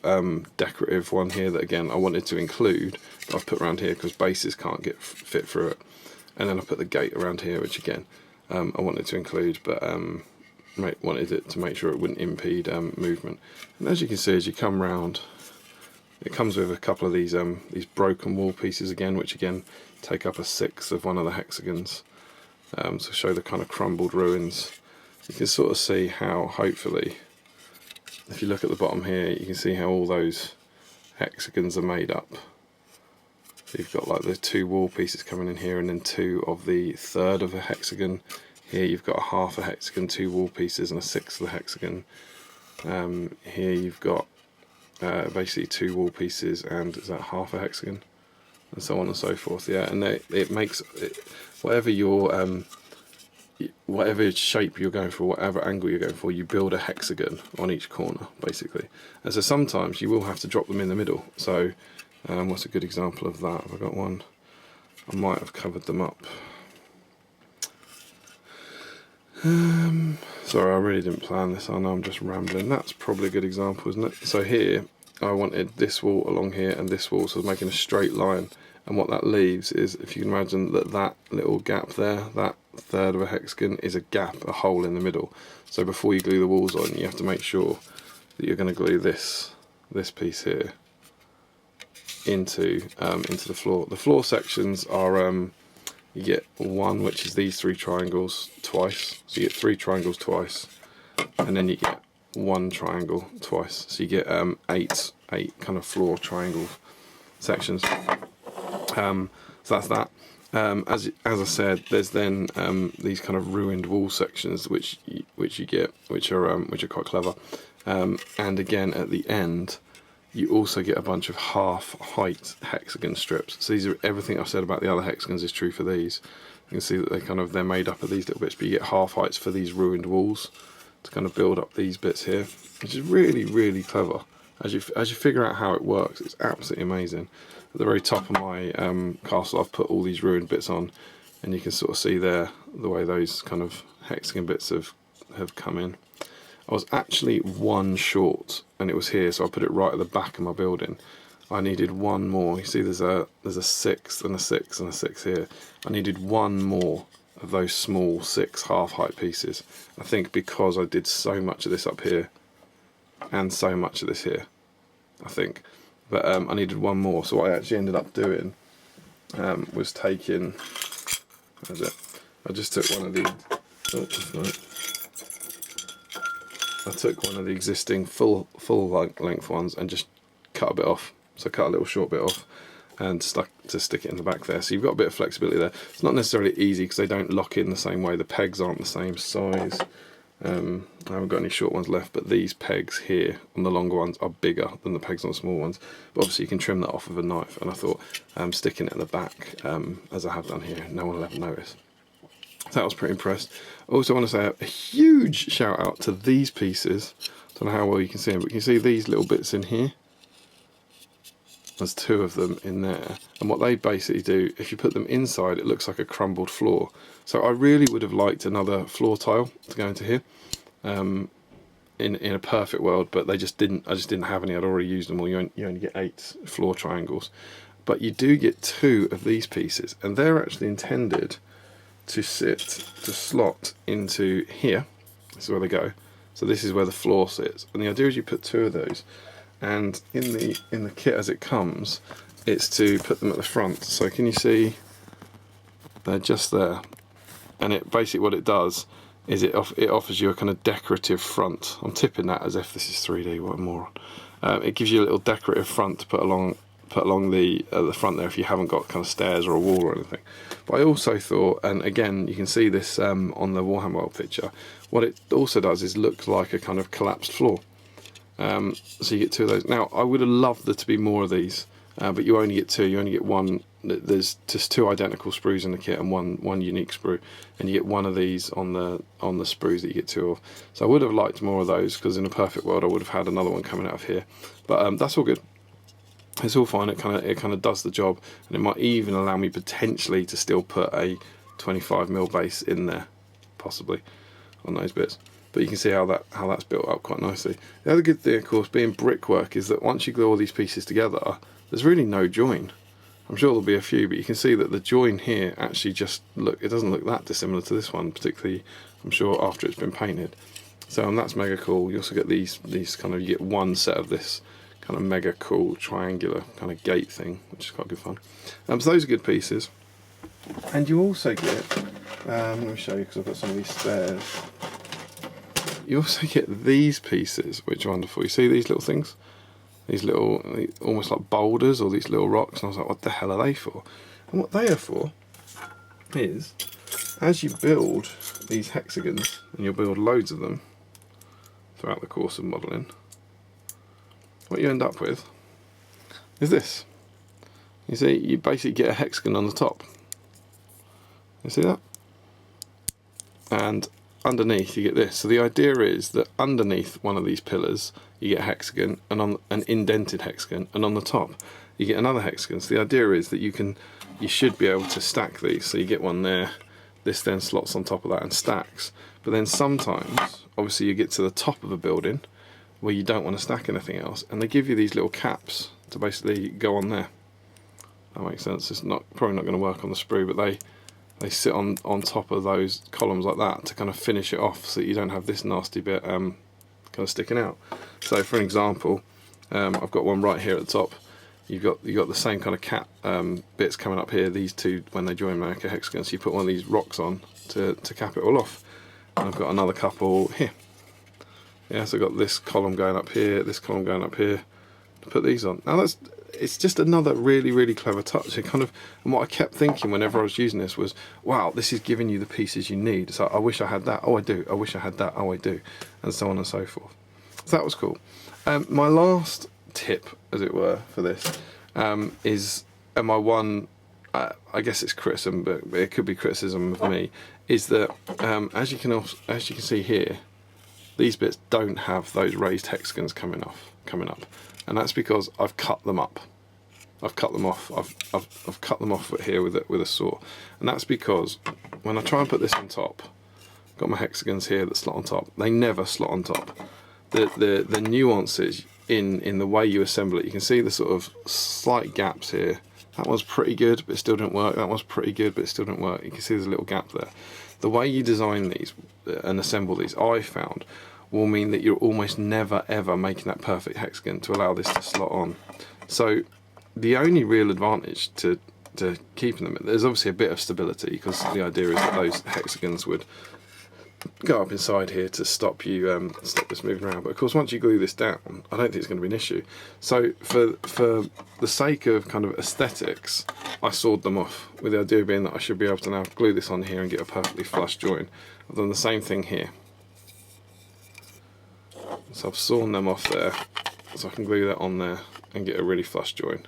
decorative one here that again I wanted to include, but I've put around here because bases can't fit through it. And then I put the gate around here, which again I wanted to include, but wanted it to make sure it wouldn't impede movement. And as you can see, as you come round, it comes with a couple of these broken wall pieces again, which again take up 1/6 of one of the hexagons. So show the kind of crumbled ruins. You can sort of see how, hopefully, if you look at the bottom here, you can see how all those hexagons are made up. So you've got like the 2 wall pieces coming in here, and then 2 of the 1/3 of a hexagon. Here you've got a 1/2 a hexagon, 2 wall pieces, and a 1/6 of the hexagon. Here you've got basically 2 wall pieces, and is that 1/2 a hexagon, and so on and so forth. Yeah, and it makes whatever whatever shape you're going for, whatever angle you're going for, you build a hexagon on each corner basically. And so sometimes you will have to drop them in the middle. So what's a good example of that? Have I got one? I might have covered them up. Sorry, I really didn't plan this. I know I'm just rambling. That's probably a good example, isn't it? So here, I wanted this wall along here and this wall, so I was making a straight line. And what that leaves is, if you can imagine that little gap there, that third of a hexagon is a gap, a hole in the middle. So before you glue the walls on, you have to make sure that you're going to glue this piece here into the floor. The floor sections are you get one, which is these 3 triangles twice. So you get 3 triangles twice, and then you get 1 triangle twice. So you get 8 kind of floor triangle sections. So that's that. As I said, there's then these kind of ruined wall sections which you get, which are quite clever. And again, at the end, you also get a bunch of half-height hexagon strips. So these are everything I've said about the other hexagons is true for these. You can see that they're made up of these little bits, but you get half-heights for these ruined walls to kind of build up these bits here, which is really, really clever. As you figure out how it works, it's absolutely amazing. At the very top of my castle, I've put all these ruined bits on, and you can sort of see there the way those kind of hexagon bits have come in. I was actually 1 short, and it was here, so I put it right at the back of my building. I needed 1 more. You see there's a 6 and a 6 and a 6 here. I needed 1 more of those small 6 half-height pieces. I think because I did so much of this up here and so much of this here, I think. But I needed 1 more, so what I actually ended up doing was taking, what is it? I just took one of the, I took one of the existing full length ones and just cut a bit off. So cut a little short bit off and stick it in the back there. So you've got a bit of flexibility there. It's not necessarily easy because they don't lock in the same way. The pegs aren't the same size. I haven't got any short ones left, but these pegs here on the longer ones are bigger than the pegs on the small ones. But obviously you can trim that off with a knife, and I thought sticking it at the back, as I have done here, no one will ever notice. So I was pretty impressed. I also want to say a huge shout out to these pieces. I don't know how well you can see them, but you can see these little bits in here. There's 2 of them in there, and what they basically do, if you put them inside, it looks like a crumbled floor. So I really would have liked another floor tile to go into here in a perfect world, but they just didn't. I just didn't have any. I'd already used them all. You only get 8 floor triangles, but you do get 2 of these pieces, and they're actually intended to slot into here. This is where they go. So this is where the floor sits, and the idea is you put 2 of those. And in the kit as it comes, it's to put them at the front. So can you see they're just there? And it basically what it does is it offers you a kind of decorative front. I'm tipping that as if this is 3D. What a moron! It gives you a little decorative front to put along the front there if you haven't got kind of stairs or a wall or anything. But I also thought, and again you can see this on the Warhammer World picture, what it also does is look like a kind of collapsed floor. So you get 2 of those. Now I would have loved there to be more of these, but you only get 2. You only get 1. There's just 2 identical sprues in the kit and one unique sprue, and you get 1 of these on the sprues that you get 2 of. So I would have liked more of those, because in a perfect world I would have had another one coming out of here. But that's all good. It's all fine. It kind of does the job, and it might even allow me potentially to still put a 25mm base in there, possibly, on those bits. But you can see how that's built up quite nicely. The other good thing, of course, being brickwork, is that once you glue all these pieces together, there's really no join. I'm sure there'll be a few, but you can see that the join here actually it doesn't look that dissimilar to this one, particularly, I'm sure, after it's been painted. So that's mega cool. You also get these kind of, you get 1 set of this kind of mega cool triangular kind of gate thing, which is quite good fun. So those are good pieces. And you also get, let me show you because I've got some of these stairs. You also get these pieces, which are wonderful. You see these little things? These little, almost like boulders, or these little rocks, and I was like, what the hell are they for? And what they are for is, as you build these hexagons, and you'll build loads of them throughout the course of modelling, what you end up with is this. You see, you basically get a hexagon on the top. You see that? And underneath you get this. So the idea is that underneath one of these pillars you get a hexagon, and on an indented hexagon, and on the top you get another hexagon. So the idea is that you can you should be able to stack these. So you get one there, this then slots on top of that and stacks. But then sometimes, obviously you get to the top of a building where you don't want to stack anything else, and they give you these little caps to basically go on there. That makes sense. It's probably not going to work on the sprue, but they sit on top of those columns like that to kind of finish it off, so that you don't have this nasty bit kind of sticking out. So for an example, I've got one right here at the top. You've got the same kind of cap bits coming up here. These two, when they join, make a hexagon. So you put one of these rocks on to cap it all off. And I've got another couple here. Yeah, so I've got this column going up here, this column going up here, to put these on. Now it's just another really, really clever touch. And what I kept thinking whenever I was using this was, wow, this is giving you the pieces you need. So I wish I had that. Oh, I do. I wish I had that. Oh, I do. And so on and so forth. So that was cool. My last tip, as it were, for this is, and my one, I guess it's criticism, but it could be criticism of me, is that as you can see here, these bits don't have those raised hexagons coming up, and that's because I've cut them up. I've cut them off. I've cut them off here with a saw, and that's because when I try and put this on top, I've got my hexagons here that slot on top. They never slot on top. The nuances in the way you assemble it, you can see the sort of slight gaps here. That one's pretty good, but it still didn't work. That one's pretty good, but it still didn't work. You can see there's a little gap there. The way you design these and assemble these, I found, will mean that you're almost never ever making that perfect hexagon to allow this to slot on. So the only real advantage to keeping them, there's obviously a bit of stability, because the idea is that those hexagons would go up inside here to stop you stop this moving around. But of course, once you glue this down, I don't think it's going to be an issue. So for the sake of kind of aesthetics, I sawed them off, with the idea being that I should be able to now glue this on here and get a perfectly flush join. I've done the same thing here. So I've sawn them off there, so I can glue that on there and get a really flush join.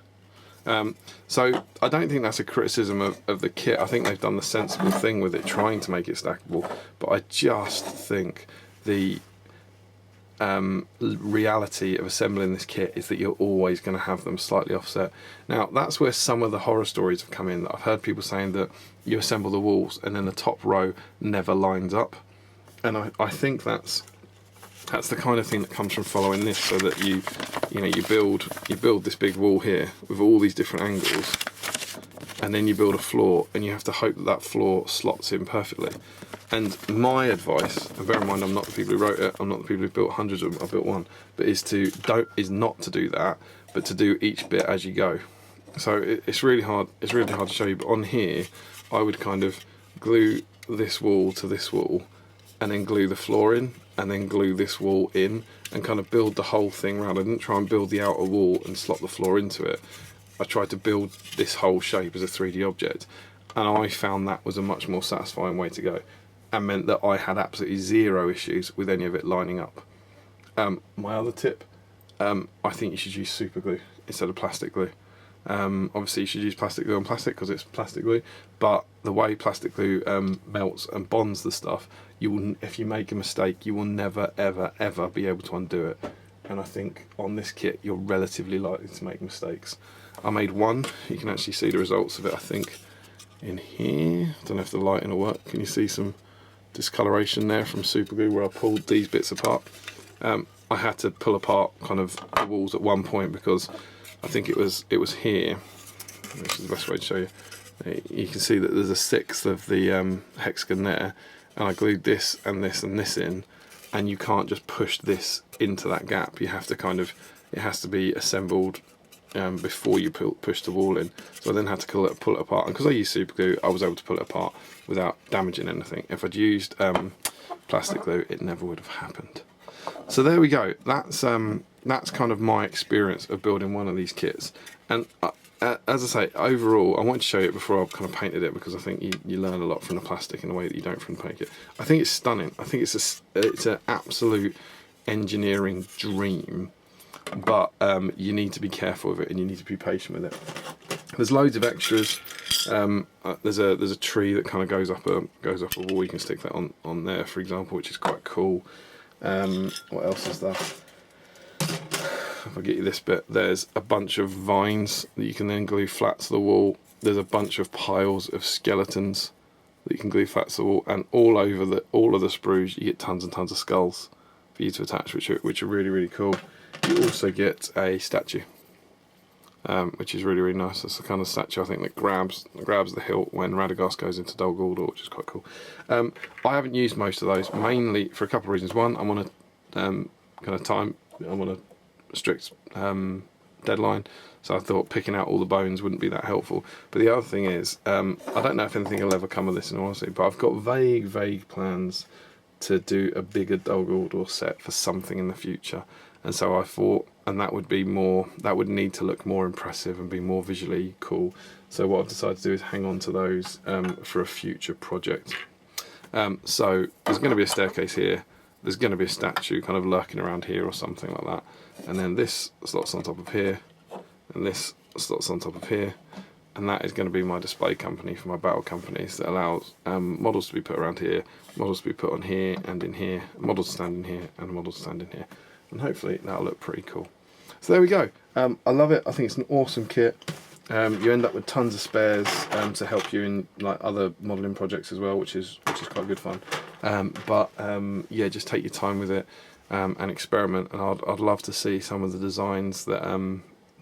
So I don't think that's a criticism of the kit. I think they've done the sensible thing with it, trying to make it stackable, but I just think the reality of assembling this kit is that you're always going to have them slightly offset. Now that's where some of the horror stories have come in, that I've heard people saying that you assemble the walls and then the top row never lines up, and I think that's the kind of thing that comes from following this, so that you build this big wall here with all these different angles, and then you build a floor, and you have to hope that floor slots in perfectly. And my advice, and bear in mind I'm not the people who wrote it, I'm not the people who built hundreds of them, I built one, but is not to do that, but to do each bit as you go. So it's really hard to show you, but on here I would kind of glue this wall to this wall, and then glue the floor in, and then glue this wall in, and kind of build the whole thing round. I didn't try and build the outer wall and slot the floor into it. I tried to build this whole shape as a 3D object, and I found that was a much more satisfying way to go, and meant that I had absolutely zero issues with any of it lining up. My other tip, I think you should use super glue instead of plastic glue. Obviously you should use plastic glue on plastic because it's plastic glue, but the way plastic glue melts and bonds the stuff, if you make a mistake, you will never ever ever be able to undo it. And I think on this kit you're relatively likely to make mistakes. I made one. You can actually see the results of it, I think, in here. I don't know if the lighting will work. Can you see some discoloration there from super glue where I pulled these bits apart? I had to pull apart kind of the walls at one point, because I think it was here, which is the best way to show you. You can see that there's a sixth of the hexagon there, and I glued this and this and this in, and you can't just push this into that gap. You have to it has to be assembled before you push the wall in. So I then had to pull it apart, and because I used super glue, I was able to pull it apart without damaging anything. If I'd used plastic glue, it never would have happened. So there we go. That's kind of my experience of building one of these kits. And as I say, overall, I wanted to show you it before I kind of painted it, because I think you learn a lot from the plastic in a way that you don't from the paint kit. I think it's stunning. I think it's an absolute engineering dream, but you need to be careful with it, and you need to be patient with it. There's loads of extras. There's a tree that kind of goes up a wall. You can stick that on there, for example, which is quite cool. What else is there? If I get you this bit, there's a bunch of vines that you can then glue flat to the wall, there's a bunch of piles of skeletons that you can glue flat to the wall, and all over all of the sprues you get tons and tons of skulls for you to attach, which are really, really cool. You also get a statue, which is really, really nice. That's the kind of statue I think that grabs the hilt when Radagast goes into Dol Guldur, which is quite cool. I haven't used most of those, mainly for a couple of reasons. One, I'm on a I'm on a strict deadline, so I thought picking out all the bones wouldn't be that helpful. But the other thing is, I don't know if anything will ever come of this in all honesty, but I've got vague plans to do a bigger Dol Guldur set for something in the future. And so I thought, and that would need to look more impressive and be more visually cool. So what I've decided to do is hang on to those for a future project. So there's going to be a staircase here. There's going to be a statue kind of lurking around here or something like that. And then this slots on top of here, and this slots on top of here. And that is going to be my display company for my battle companies that allows models to be put around here, models to be put on here and in here, models to stand in here and models to stand in here. And hopefully that'll look pretty cool. So there we go. I love it. I think it's an awesome kit. You end up with tons of spares to help you in like other modelling projects as well, which is quite good fun. Yeah, just take your time with it and experiment. And I'd love to see some of the designs that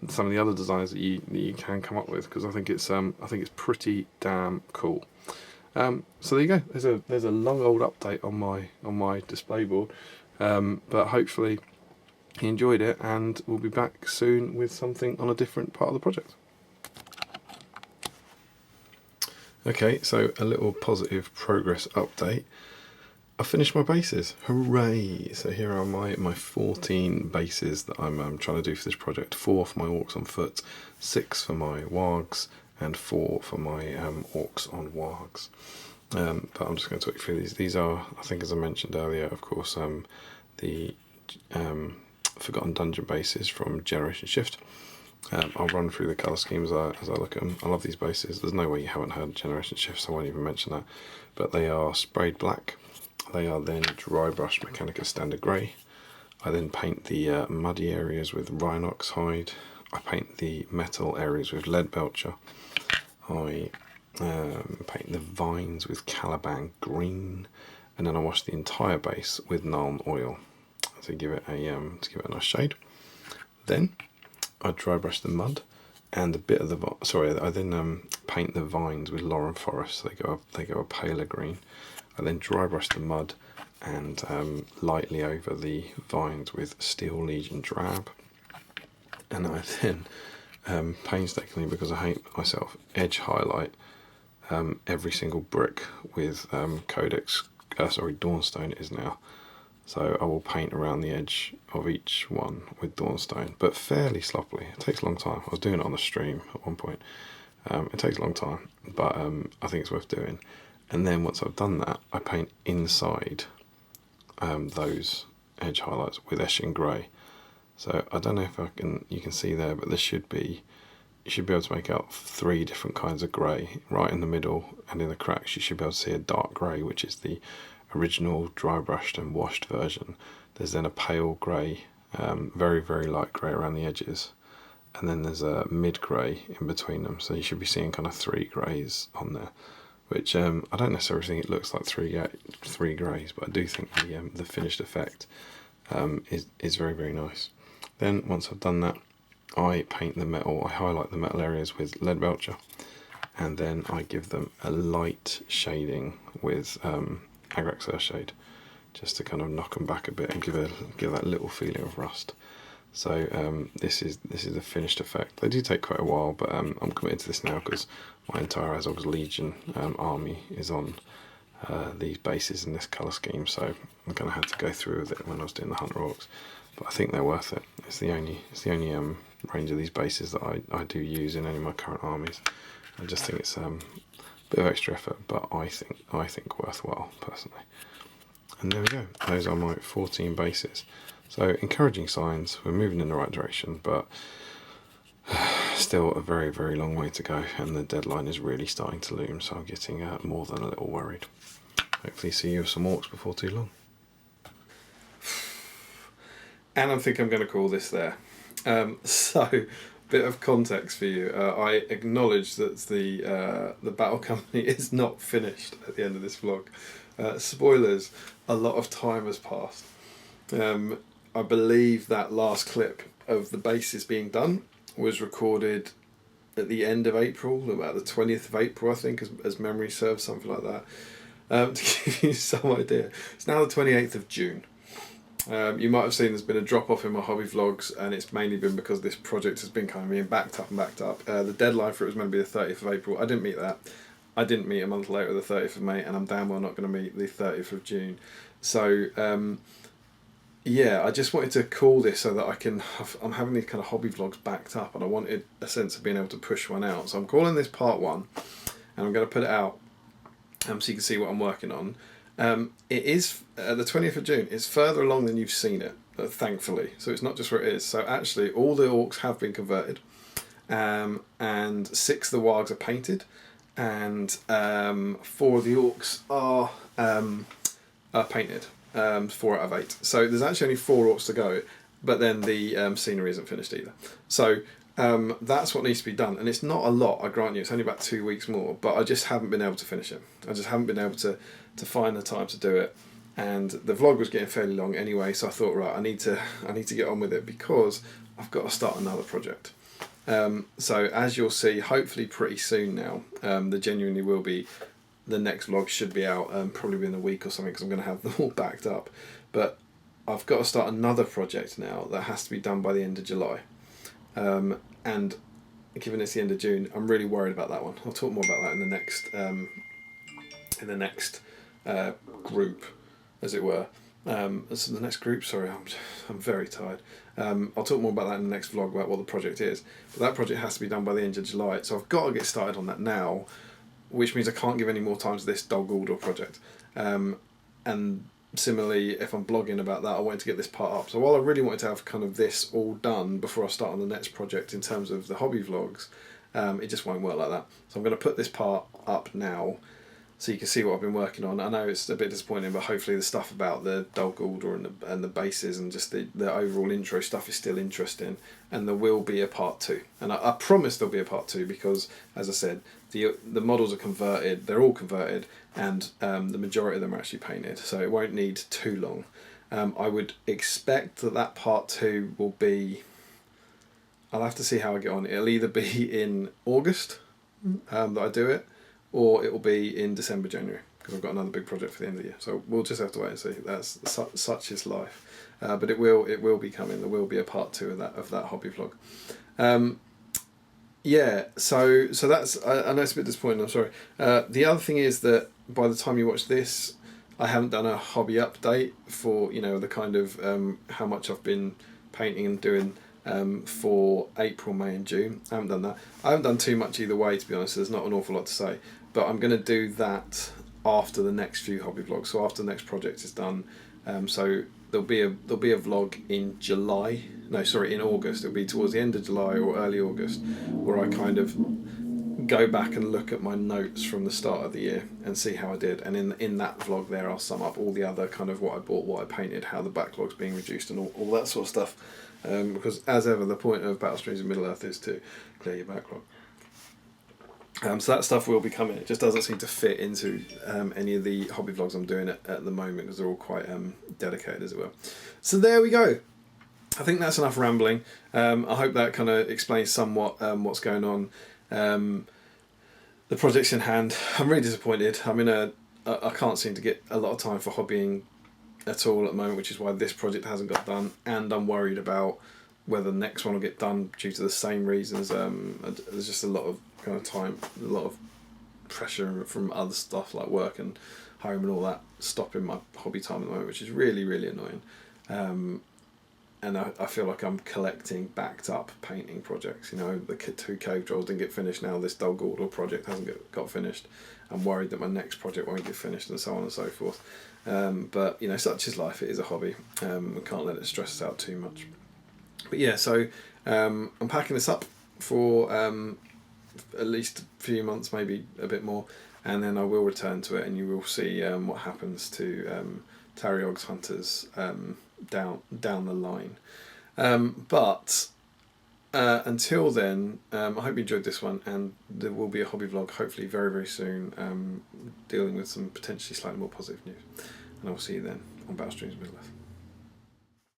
some of the other designs that you can come up with, because I think it's pretty damn cool. So there you go. There's a long old update on my display board, but hopefully you enjoyed it, and we'll be back soon with something on a different part of the project. Okay, so a little positive progress update. I finished my bases. Hooray! So here are my 14 bases that I'm trying to do for this project. 4 for my orcs on foot, 6 for my wargs, and 4 for my orcs on wargs. But I'm just going to talk you through these. These are, I think as I mentioned earlier, of course, the Forgotten Dungeon bases from Generation Shift. I'll run through the colour schemes as I look at them. I love these bases. There's no way you haven't heard Generation Shift, so I won't even mention that. But they are sprayed black. They are then dry brushed Mechanica Standard Grey. I then paint the muddy areas with Rhinox Hide. I paint the metal areas with Lead Belcher. I paint the vines with Caliban Green, and then I wash the entire base with Nuln Oil to give it a nice shade. Then I dry brush the mud and a bit of the I then paint the vines with Lauren Forest. So they go a paler green. I then dry brush the mud and lightly over the vines with Steel Legion Drab. And I then painstakingly, because I hate myself, edge highlight every single brick with Dawnstone it is now. So I will paint around the edge of each one with Dawnstone, but fairly sloppily. It takes a long time. I was doing it on the stream at one point. It takes a long time, but I think it's worth doing. And then once I've done that, I paint inside those edge highlights with Eshin Grey. So I don't know if you can see there, but you should be able to make out 3 different kinds of grey. Right in the middle and in the cracks, you should be able to see a dark grey, which is the original dry brushed and washed version. There's then a pale grey, very, very light grey around the edges, and then there's a mid grey in between them. So you should be seeing kind of 3 greys on there, which I don't necessarily think it looks like 3 greys, but I do think the finished effect is very, very nice. Then once I've done that, I paint the metal. I highlight the metal areas with Lead Belcher, and then I give them a light shading with Agrax Earthshade, just to kind of knock them back a bit and give that little feeling of rust. So this is the finished effect. They do take quite a while, but I'm committed to this now because my entire Azog's Legion army is on these bases in this colour scheme. So I'm going to have to go through with it when I was doing the Hunter Orcs, but I think they're worth it. It's the only range of these bases that I do use in any of my current armies. I just think it's bit of extra effort, but I think worthwhile personally. And there we go. Those are my 14 bases. So encouraging signs. We're moving in the right direction, but still a very, very long way to go, and the deadline is really starting to loom. So I'm getting more than a little worried. Hopefully, see you with some orcs before too long. And I think I'm going to call this there. So bit of context for you. I acknowledge that the Battle Company is not finished at the end of this vlog. Spoilers, a lot of time has passed. I believe that last clip of the bases being done was recorded at the end of April, about the 20th of April, I think, as memory serves, something like that. To give you some idea, it's now the 28th of June. You might have seen there's been a drop off in my hobby vlogs, and it's mainly been because this project has been kind of being backed up. The deadline for it was meant to be the 30th of April. I didn't meet that. I didn't meet a month later, the 30th of May, and I'm damn well not going to meet the 30th of June. So, yeah, I just wanted to call this so that I'm having these kind of hobby vlogs backed up, and I wanted a sense of being able to push one out. So I'm calling this part 1, and I'm going to put it out so you can see what I'm working on. It is the 20th of June. It's further along than you've seen it, thankfully. So it's not just where it is. So actually, all the orcs have been converted, and 6 of the wargs are painted, and 4 of the orcs are painted. 4 out of 8. So there's actually only 4 orcs to go, but then the scenery isn't finished either. So that's what needs to be done, and it's not a lot, I grant you. It's only about 2 weeks more, but I just haven't been able to finish it. I just haven't been able to find the time to do it, and the vlog was getting fairly long anyway. So I thought, right, I need to get on with it because I've got to start another project. So as you'll see, hopefully pretty soon now, there genuinely will be. The next vlog should be out probably within a week or something, because I'm going to have them all backed up. But I've got to start another project now that has to be done by the end of July. And given it's the end of June, I'm really worried about that one. I'll talk more about that in the next group, as it were. So the next group, sorry, I'm very tired. I'll talk more about that in the next vlog, about what the project is. But that project has to be done by the end of July, so I've got to get started on that now, which means I can't give any more time to this Dol Guldur project. And similarly, if I'm blogging about that, I wanted to get this part up. So while I really wanted to have kind of this all done before I start on the next project in terms of the hobby vlogs, it just won't work like that. So I'm going to put this part up now so you can see what I've been working on. I know it's a bit disappointing, but hopefully the stuff about the Dol Guldur and the bases and just the overall intro stuff is still interesting, and there will be a part 2. And I promise there'll be a part 2 because, as I said, the models are converted, they're all converted, and the majority of them are actually painted, so it won't need too long. I would expect that part 2 will be, I'll have to see how I get on. It'll either be in August that I do it, or it will be in December, January, because I've got another big project for the end of the year. So we'll just have to wait and see. That's such is life. But it will be coming. There will be a part 2 of that hobby vlog. Yeah, so that's, I know it's a bit disappointing, I'm sorry. The other thing is that by the time you watch this, I haven't done a hobby update for, the kind of how much I've been painting and doing for April, May and June. I haven't done that. I haven't done too much either way, to be honest. There's not an awful lot to say, but I'm going to do that after the next few hobby vlogs, so after the next project is done. So there'll be a vlog in in August. It'll be towards the end of July or early August, where I kind of go back and look at my notes from the start of the year and see how I did. And in that vlog there, I'll sum up all the other kind of what I bought, what I painted, how the backlog's being reduced, and all that sort of stuff. Because as ever, the point of Battle Streams in Middle Earth is to clear your backlog. So that stuff will be coming. It just doesn't seem to fit into any of the hobby vlogs I'm doing at the moment, because they're all quite dedicated, as it were. So there we go. I think that's enough rambling. I hope that kind of explains somewhat what's going on. The project's in hand. I'm really disappointed. I can't seem to get a lot of time for hobbying at all at the moment, which is why this project hasn't got done, and I'm worried about whether the next one will get done due to the same reasons. There's just a lot of kind of time, a lot of pressure from other stuff like work and home and all that stopping my hobby time at the moment, which is really, really annoying. And I feel like I'm collecting backed up painting projects. The 2 cave trolls didn't get finished. Now this Dol Guldur project hasn't got finished. I'm worried that my next project won't get finished, and so on and so forth. But such is life. It is a hobby. We can't let it stress us out too much. But yeah, so I'm packing this up for at least a few months, maybe a bit more, and then I will return to it, and you will see what happens to Tariog's hunters down the line. But until then, I hope you enjoyed this one, and there will be a hobby vlog hopefully very, very soon, dealing with some potentially slightly more positive news. And I will see you then on Battlestreams Middle Earth.